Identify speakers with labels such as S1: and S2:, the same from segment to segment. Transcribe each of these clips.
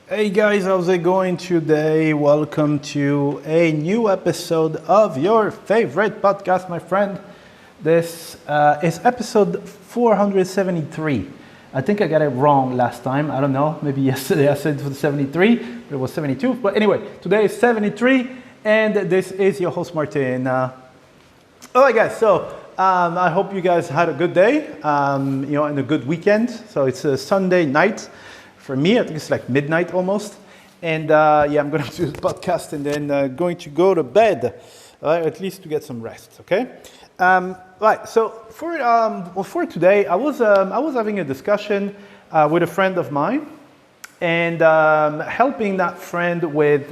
S1: Hey guys, how's it going today? Welcome to a new episode of your favorite podcast, my friend. This is episode 473. I think I got it wrong last time. I don't know. Maybe yesterday I said it was 73, but it was 72. But anyway, today is 73, and this is your host, Martin. All right, guys. So I hope you guys had a good day, and a good weekend. So it's a Sunday night. For me, I think it's like midnight almost. And I'm going to do the podcast and then going to go to bed, at least to get some rest, okay? Right, so for today, I was having a discussion with a friend of mine and helping that friend with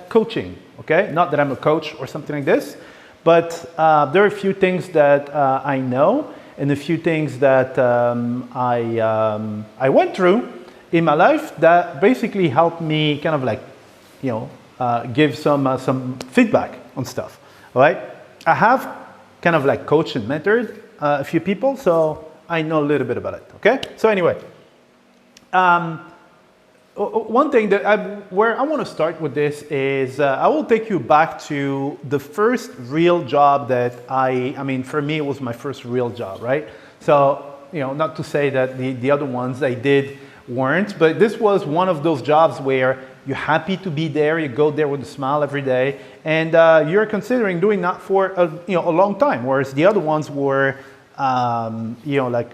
S1: coaching, okay? Not that I'm a coach or something like this, but there are a few things that I know and a few things that I went through in my life that basically helped me kind of like, give some feedback on stuff, all right? I have kind of like coached and mentored a few people, so I know a little bit about it, okay? So anyway, one thing where I want to start with this is I will take you back to the first real job that I mean, for me, it was my first real job, right? So, not to say that the other ones I did weren't, but this was one of those jobs where you're happy to be there, you go there with a smile every day, and you're considering doing that for a long time, whereas the other ones were, like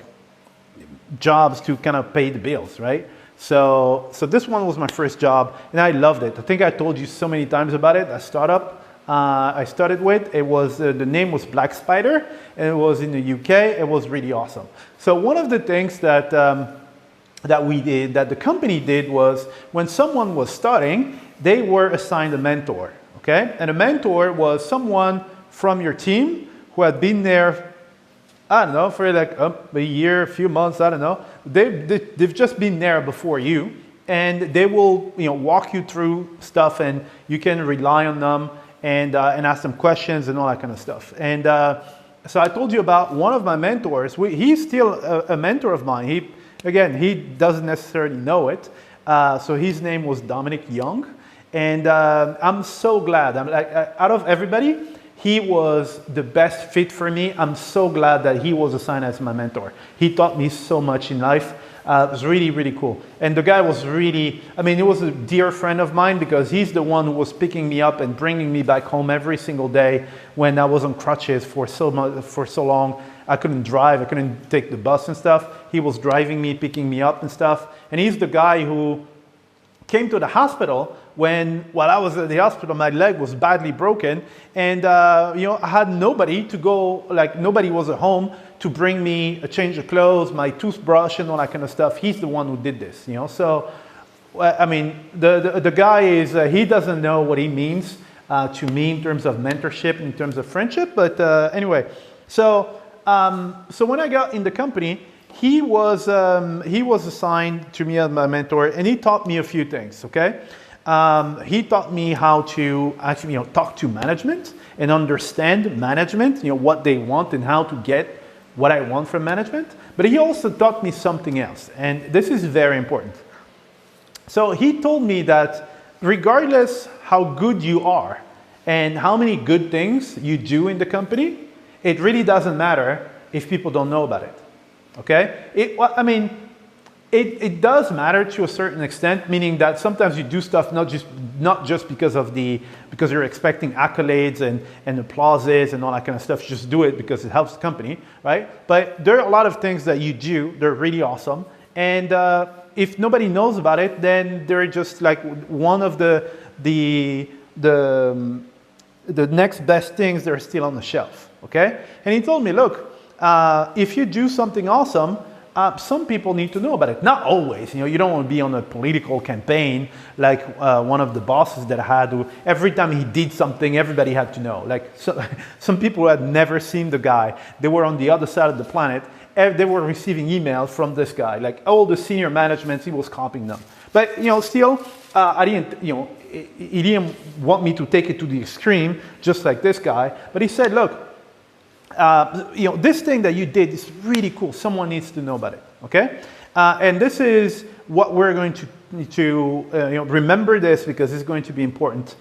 S1: jobs to kind of pay the bills, right? So this one was my first job, and I loved it. I think I told you so many times about it. A startup I started with. It was the name was Black Spider, and it was in the UK. It was really awesome. So one of the things that the company did was when someone was starting, they were assigned a mentor. Okay, and a mentor was someone from your team who had been there, I don't know, for like a year, a few months, I don't know. They've just been there before you, and they will walk you through stuff, and you can rely on them and ask them questions and all that kind of stuff. And so I told you about one of my mentors. He's still a mentor of mine. He doesn't necessarily know it. So his name was Dominic Young, and I'm so glad. I'm like, out of everybody, he was the best fit for me. I'm so glad that he was assigned as my mentor. He taught me so much in life. It was really, really cool. And the guy was really, he was a dear friend of mine because he's the one who was picking me up and bringing me back home every single day when I was on crutches for so long. I couldn't drive, I couldn't take the bus and stuff. He was driving me, picking me up and stuff. And he's the guy who came to the hospital while I was at the hospital, my leg was badly broken, and I had nobody to go, like nobody was at home to bring me a change of clothes, my toothbrush and all that kind of stuff. He's the one who did this, So, the guy is, he doesn't know what he means to me in terms of mentorship, in terms of friendship, but anyway. So when I got in the company, he was assigned to me as my mentor, and he taught me a few things, okay? He taught me how to actually, talk to management and understand management, what they want and how to get what I want from management. But he also taught me something else, and this is very important. So he told me that regardless how good you are and how many good things you do in the company, it really doesn't matter if people don't know about it, okay? It does matter to a certain extent, meaning that sometimes you do stuff not just because you're expecting accolades and applauses and all that kind of stuff. Just do it because it helps the company, right? But there are a lot of things that you do, they're really awesome. And if nobody knows about it, then they're just like one of the next best things that are still on the shelf, okay? And he told me, look, if you do something awesome, some people need to know about it. Not always, you don't want to be on a political campaign like one of the bosses that I had who every time he did something, everybody had to know. Like some people who had never seen the guy, they were on the other side of the planet, they were receiving emails from this guy, like all the senior management, he was copying them. But, still, I didn't, he didn't want me to take it to the extreme, just like this guy, but he said, look, this thing that you did is really cool. Someone needs to know about it, okay? And this is what we're going to remember this because it's going to be important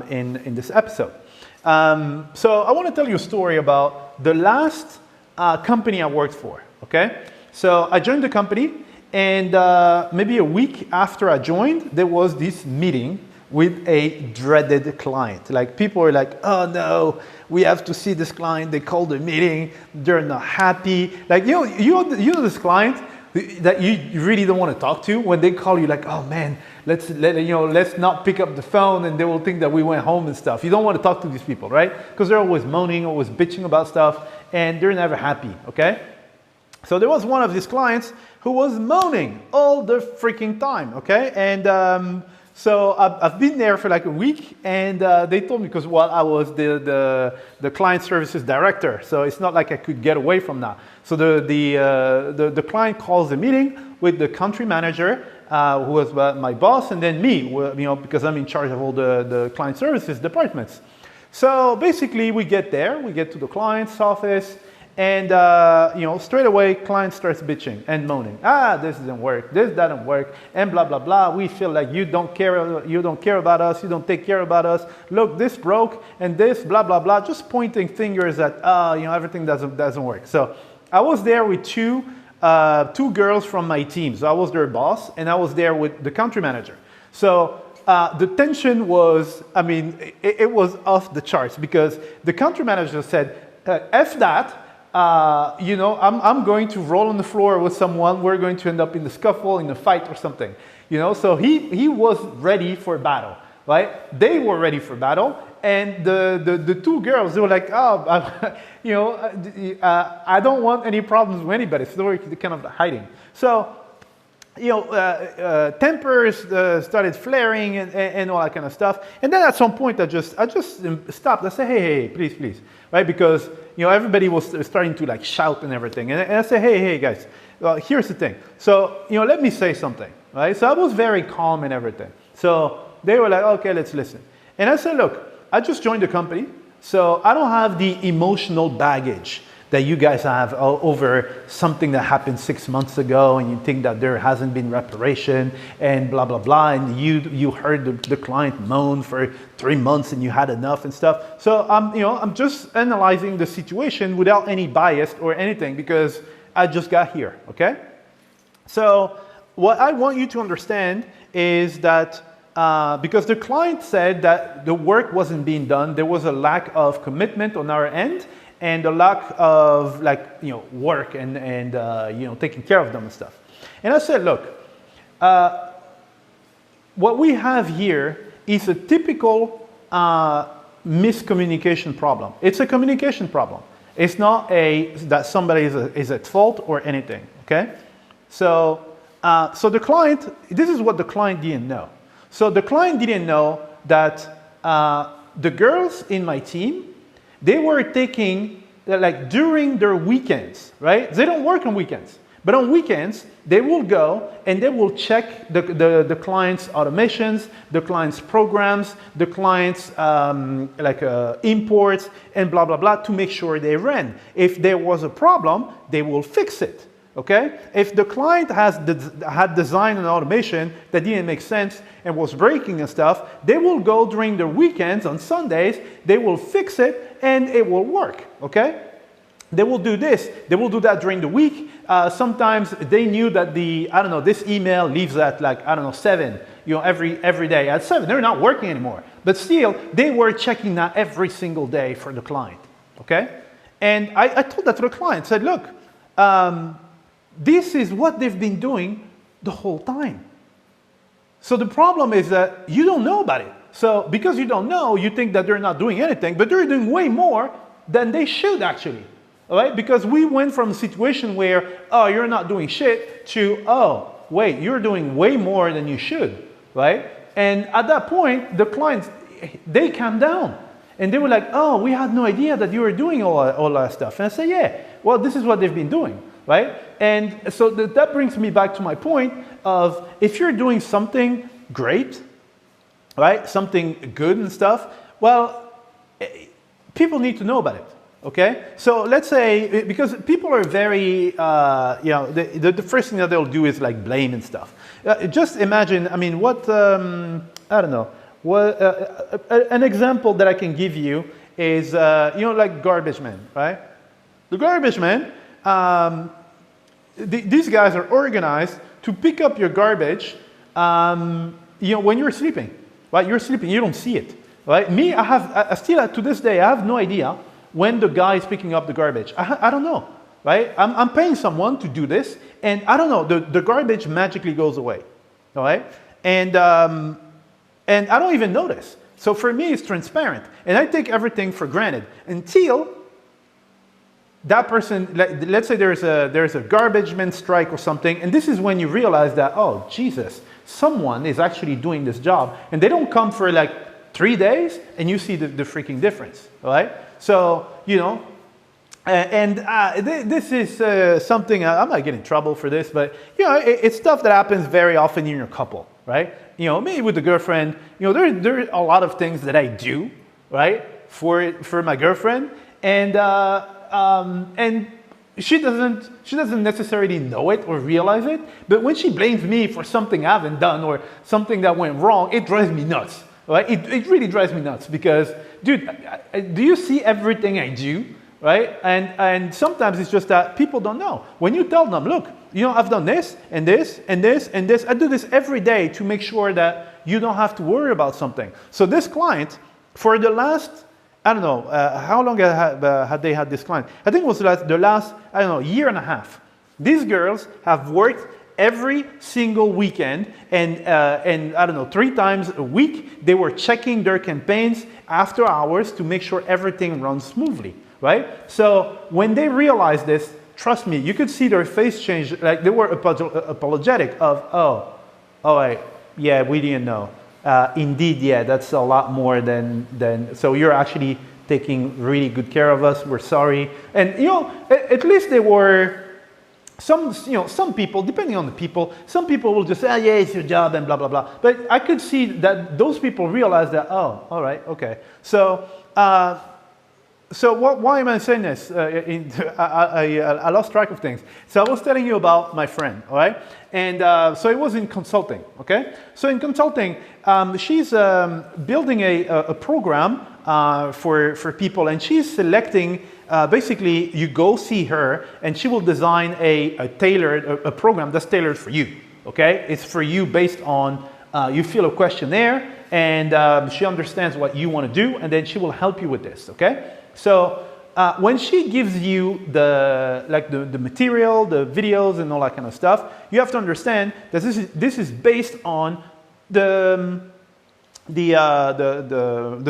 S1: in this episode. So I want to tell you a story about the last company I worked for, okay? So I joined the company, and maybe a week after I joined, there was this meeting with a dreaded client. Like, people are like, oh no, we have to see this client. They called a meeting, they're not happy. Like, you know this client that you really don't want to talk to when they call you, like, oh man, let's not pick up the phone and they will think that we went home and stuff. You don't want to talk to these people, right? Because they're always moaning, always bitching about stuff, and they're never happy, okay? So there was one of these clients who was moaning all the freaking time, okay? And so I've been there for like a week, and they told me, because I was the client services director, so it's not like I could get away from that. So the client calls a meeting with the country manager, who was my boss, and then me, because I'm in charge of all the client services departments. So basically, we get to the client's office, and straight away, client starts bitching and moaning. This doesn't work. This doesn't work, and blah blah blah. We feel like you don't care. You don't care about us. You don't take care about us. Look, this broke, and this blah blah blah. Just pointing fingers at everything doesn't work. So I was there with two girls from my team. So I was their boss, and I was there with the country manager. So the tension was, it was off the charts, because the country manager said, F that. I'm going to roll on the floor with someone. We're going to end up in the scuffle, in a fight or something. So he was ready for battle, right? They were ready for battle, and the two girls, they were like, I don't want any problems with anybody. So they were kind of hiding. So tempers started flaring and all that kind of stuff. And then at some point, I just stopped. I said, hey, please, right? Because everybody was starting to like shout and everything. And I said, hey, guys, here's the thing. So let me say something, right? So I was very calm and everything. So they were like, okay, let's listen. And I said, look, I just joined the company, so I don't have the emotional baggage that you guys have over something that happened 6 months ago, and you think that there hasn't been reparation and blah blah blah, and you heard the client moan for 3 months and you had enough and stuff. So I'm just analyzing the situation without any bias or anything, because I just got here, okay? So what I want you to understand is that because the client said that the work wasn't being done, there was a lack of commitment on our end, and a lack of work and taking care of them and stuff. And I said, look, what we have here is a typical miscommunication problem. It's a communication problem. It's not that somebody is at fault or anything, okay? So the client, this is what the client didn't know. So the client didn't know that the girls in my team, they were taking, like, during their weekends, right? They don't work on weekends, but on weekends, they will go and they will check the client's automations, the client's programs, the client's imports, and blah, blah, blah, to make sure they ran. If there was a problem, they will fix it. Okay? If the client had designed an automation that didn't make sense and was breaking and stuff, they will go during the weekends on Sundays, they will fix it and it will work. Okay? They will do this, they will do that during the week. Sometimes they knew that this email leaves at 7, every day at 7. They're not working anymore. But still, they were checking that every single day for the client. Okay? And I told that to the client, said, look, this is what they've been doing the whole time. So the problem is that you don't know about it. So because you don't know, you think that they're not doing anything, but they're doing way more than they should actually. All right? Because we went from a situation where, oh, you're not doing shit, to, oh, wait, you're doing way more than you should, right? And at that point, the clients, they calmed down. And they were like, oh, we had no idea that you were doing all that stuff. And I said, yeah, well, this is what they've been doing, right? And so that brings me back to my point of, if you're doing something great, right, something good and stuff, well, people need to know about it. Okay, so let's say, because people are very, the first thing that they'll do is like blame and stuff. Just imagine, I mean, I don't know, an example that I can give you is, like garbage men, right? The garbage men, these guys are organized to pick up your garbage, when you're sleeping, right? You're sleeping, you don't see it, right? Me, I still, to this day, I have no idea when the guy is picking up the garbage. I don't know, right? I'm paying someone to do this, and I don't know, the garbage magically goes away, all right? And I don't even notice. So for me, it's transparent, and I take everything for granted until that person, let's say there's a garbage man strike or something, and this is when you realize that, oh, Jesus, someone is actually doing this job, and they don't come for like 3 days, and you see the freaking difference, all right? So, this is something, I might get in trouble for this, but, it's stuff that happens very often in your couple, right? Me with the girlfriend, there are a lot of things that I do, right, for my girlfriend, and she doesn't necessarily know it or realize it, but when she blames me for something I haven't done or something that went wrong, it drives me nuts. Right? It really drives me nuts because, dude, do you see everything I do, right? And sometimes it's just that people don't know. When you tell them, look, I've done this and this and this and this. I do this every day to make sure that you don't have to worry about something. So this client, for the last, I don't know, how long had they had this client? I think it was the last, I don't know, year and a half. These girls have worked every single weekend, and I don't know, 3 times a week, they were checking their campaigns after hours to make sure everything runs smoothly, right? So when they realized this, trust me, you could see their face change, like they were apologetic of, yeah, we didn't know. Indeed, yeah, that's a lot more than, so you're actually taking really good care of us, we're sorry. And, at least they were, some people, depending on the people, some people will just say, yeah, it's your job and blah, blah, blah. But I could see that those people realize that, oh, all right, okay. So, why am I saying this? I lost track of things. So I was telling you about my friend, all right? And so it was in consulting, okay? So in consulting, she's building a program for people, and she's selecting, basically, you go see her, and she will design a program that's tailored for you, okay? It's for you based on, you fill a questionnaire, and she understands what you want to do, and then she will help you with this, okay? So when she gives you the material, the videos, and all that kind of stuff, you have to understand that this is based on the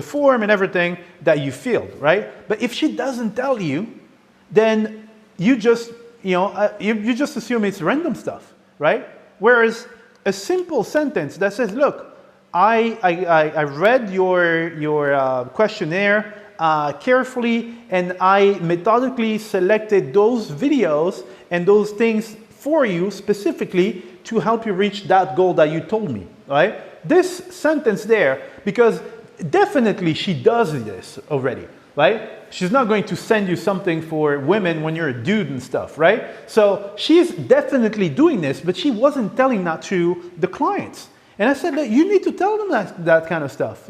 S1: form and everything that you filled, right? But if she doesn't tell you, then you just you just assume it's random stuff, right? Whereas a simple sentence that says, "Look, I read your questionnaire carefully, and I methodically selected those videos and those things for you specifically to help you reach that goal that you told me," right? This sentence there, because definitely she does this already, right? She's not going to send you something for women when you're a dude and stuff, right? So she's definitely doing this, but she wasn't telling that to the clients. And I said that you need to tell them that kind of stuff,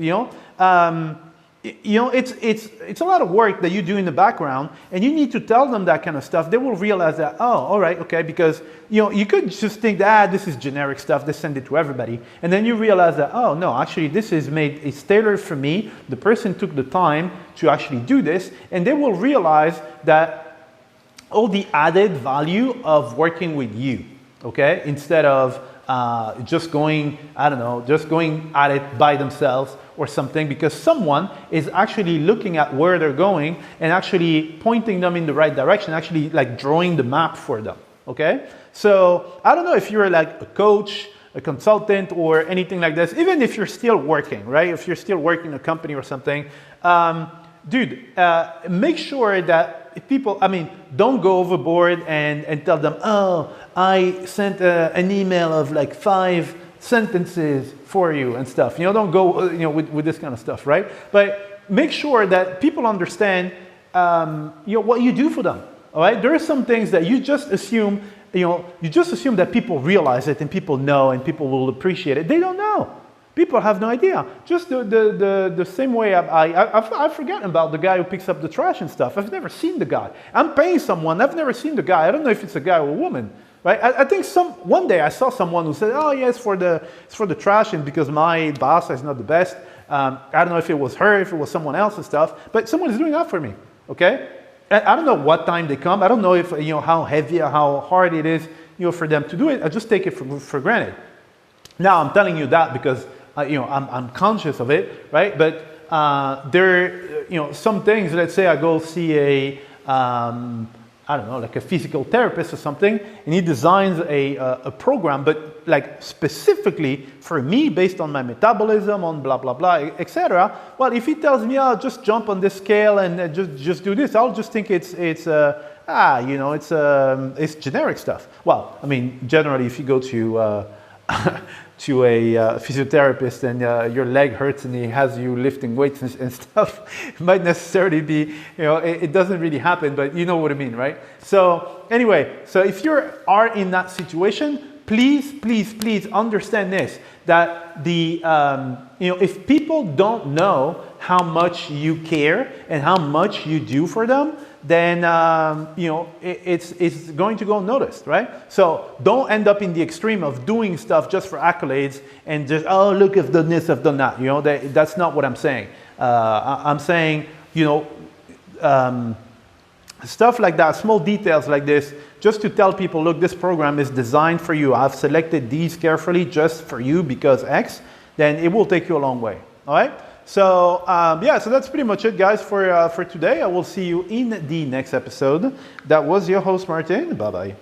S1: it's a lot of work that you do in the background, and you need to tell them that kind of stuff. They will realize that, oh, all right, okay, because you could just think that this is generic stuff, they send it to everybody, and then you realize that, oh no, actually this is it's tailored for me. The person took the time to actually do this, and they will realize that all the added value of working with you, okay, instead of just going at it by themselves or something, because someone is actually looking at where they're going and actually pointing them in the right direction, actually like drawing the map for them, okay? So I don't know if you're like a coach, a consultant, or anything like this, even if you're still working, right? If you're still working in a company or something, make sure that people, don't go overboard and tell them, oh, I sent an email of like 5 sentences for you and stuff. Don't go with this kind of stuff, right? But make sure that people understand what you do for them. All right, there are some things that you just assume, you just assume that people realize it and people know and people will appreciate it. They don't know. People have no idea. Just the same way I've forgotten about the guy who picks up the trash and stuff. I've never seen the guy. I'm paying someone. I've never seen the guy. I don't know if it's a guy or a woman. Right? I think one day I saw someone who said, "Oh yeah, it's for the trash," and because my boss is not the best. I don't know if it was her, if it was someone else and stuff. But someone is doing that for me. Okay. I don't know what time they come. I don't know if how heavy or how hard it is for them to do it. I just take it for granted. Now I'm telling you that because I'm conscious of it, right? But there some things. Let's say I go see a I don't know, like a physical therapist or something, and he designs a program, but like specifically for me, based on my metabolism, on blah blah blah, etc. Well, if he tells me, "Oh, just jump on this scale and just do this," I'll just think it's generic stuff. Well, I mean, generally, if you go to to a physiotherapist and your leg hurts and he has you lifting weights and stuff, it might necessarily be, it doesn't really happen, but you know what I mean, right? So anyway, so if you are in that situation, please understand this, that if people don't know how much you care and how much you do for them, then it's going to go unnoticed, right? So don't end up in the extreme of doing stuff just for accolades and just, oh, look, I've done this, I've done that. That's not what I'm saying. I'm saying, stuff like that, small details like this, just to tell people, look, this program is designed for you. I've selected these carefully just for you because X, then it will take you a long way, all right? So so that's pretty much it, guys, for today. I will see you in the next episode. That was your host, Martin. Bye-bye.